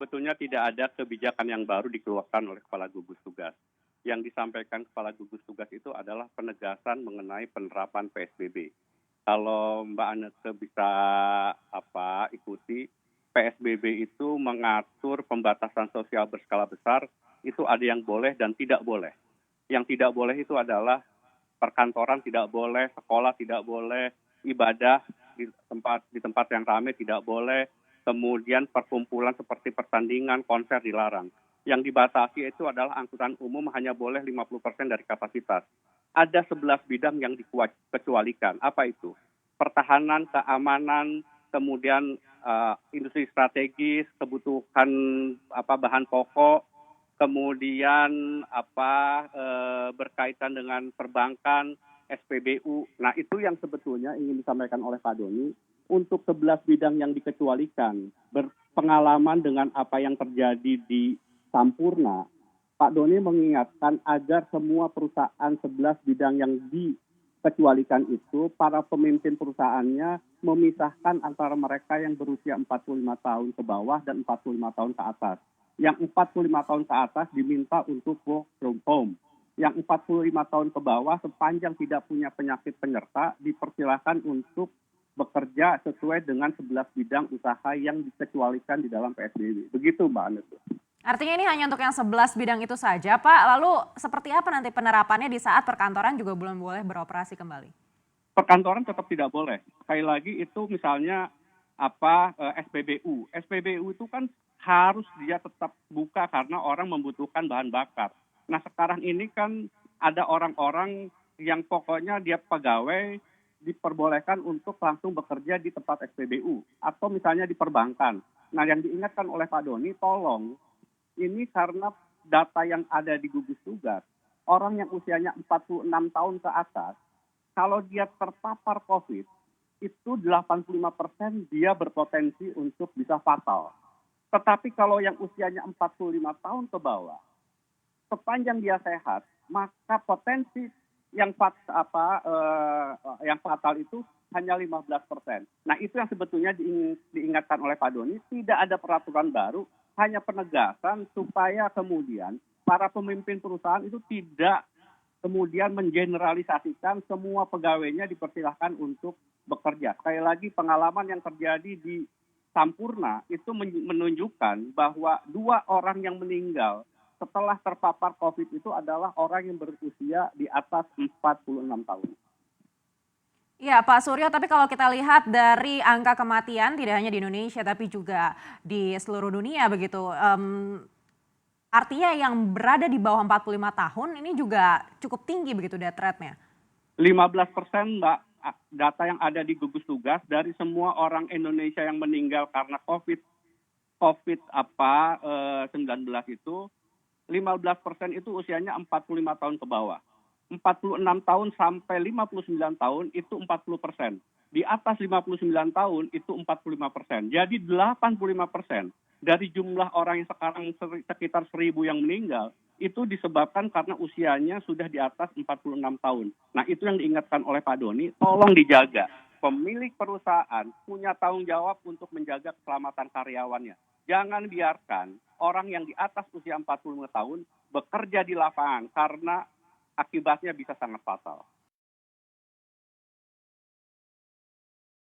Sebetulnya tidak ada kebijakan yang baru dikeluarkan oleh Kepala Gugus Tugas. Yang disampaikan Kepala Gugus Tugas itu adalah penegasan mengenai penerapan PSBB. Kalau Mbak Anneke bisa ikuti, PSBB itu mengatur pembatasan sosial berskala besar, itu ada yang boleh dan tidak boleh. Yang tidak boleh itu adalah perkantoran tidak boleh, sekolah tidak boleh, ibadah di tempat yang ramai tidak boleh, kemudian perkumpulan seperti pertandingan, konser dilarang. Yang dibatasi itu adalah angkutan umum hanya boleh 50% dari kapasitas. Ada 11 bidang yang dikecualikan. Apa itu? Pertahanan, keamanan, kemudian industri strategis, kebutuhan bahan pokok, kemudian berkaitan dengan perbankan, SPBU. Nah, itu yang sebetulnya ingin disampaikan oleh Pak Doni. Untuk 11 bidang yang dikecualikan, berpengalaman dengan apa yang terjadi di Sampurna, Pak Doni mengingatkan agar semua perusahaan 11 bidang yang dikecualikan itu, para pemimpin perusahaannya memisahkan antara mereka yang berusia 45 tahun ke bawah dan 45 tahun ke atas. Yang 45 tahun ke atas diminta untuk work from home. Yang 45 tahun ke bawah sepanjang tidak punya penyakit penyerta dipersilakan untuk bekerja sesuai dengan 11 bidang usaha yang dikecualikan di dalam PSBB. Begitu Mbak Anneke. Artinya ini hanya untuk yang 11 bidang itu saja, Pak. Lalu seperti apa nanti penerapannya di saat perkantoran juga belum boleh beroperasi kembali? Perkantoran tetap tidak boleh. Sekali lagi itu misalnya SPBU. SPBU itu kan harus dia tetap buka karena orang membutuhkan bahan bakar. Nah, sekarang ini kan ada orang-orang yang pokoknya dia pegawai diperbolehkan untuk langsung bekerja di tempat SPBU atau misalnya di perbankan. Nah, yang diingatkan oleh Pak Doni, tolong ini karena data yang ada di gugus tugas, orang yang usianya 46 tahun ke atas, kalau dia terpapar COVID, itu 85% dia berpotensi untuk bisa fatal. Tetapi kalau yang usianya 45 tahun ke bawah, sepanjang dia sehat, maka potensi yang fatal itu hanya 15%. Nah, itu yang sebetulnya diingatkan oleh Pak Doni, tidak ada peraturan baru, hanya penegasan supaya kemudian para pemimpin perusahaan itu tidak kemudian mengeneralisasikan semua pegawainya dipersilahkan untuk bekerja. Sekali lagi pengalaman yang terjadi di Sampurna itu menunjukkan bahwa 2 orang yang meninggal setelah terpapar COVID itu adalah orang yang berusia di atas 46 tahun. Iya Pak Suryo, tapi kalau kita lihat dari angka kematian tidak hanya di Indonesia tapi juga di seluruh dunia begitu. Artinya yang berada di bawah 45 tahun ini juga cukup tinggi begitu death rate-nya. 15% Mbak, data yang ada di gugus tugas dari semua orang Indonesia yang meninggal karena COVID-19 itu 15% itu usianya 45 tahun ke bawah. 46 tahun sampai 59 tahun itu 40%. Di atas 59 tahun itu 45%. Jadi 85% dari jumlah orang yang sekarang sekitar 1.000 yang meninggal itu disebabkan karena usianya sudah di atas 46 tahun. Nah, itu yang diingatkan oleh Pak Doni, tolong dijaga. Pemilik perusahaan punya tanggung jawab untuk menjaga keselamatan karyawannya. Jangan biarkan orang yang di atas usia 45 tahun bekerja di lapangan karena akibatnya bisa sangat fatal.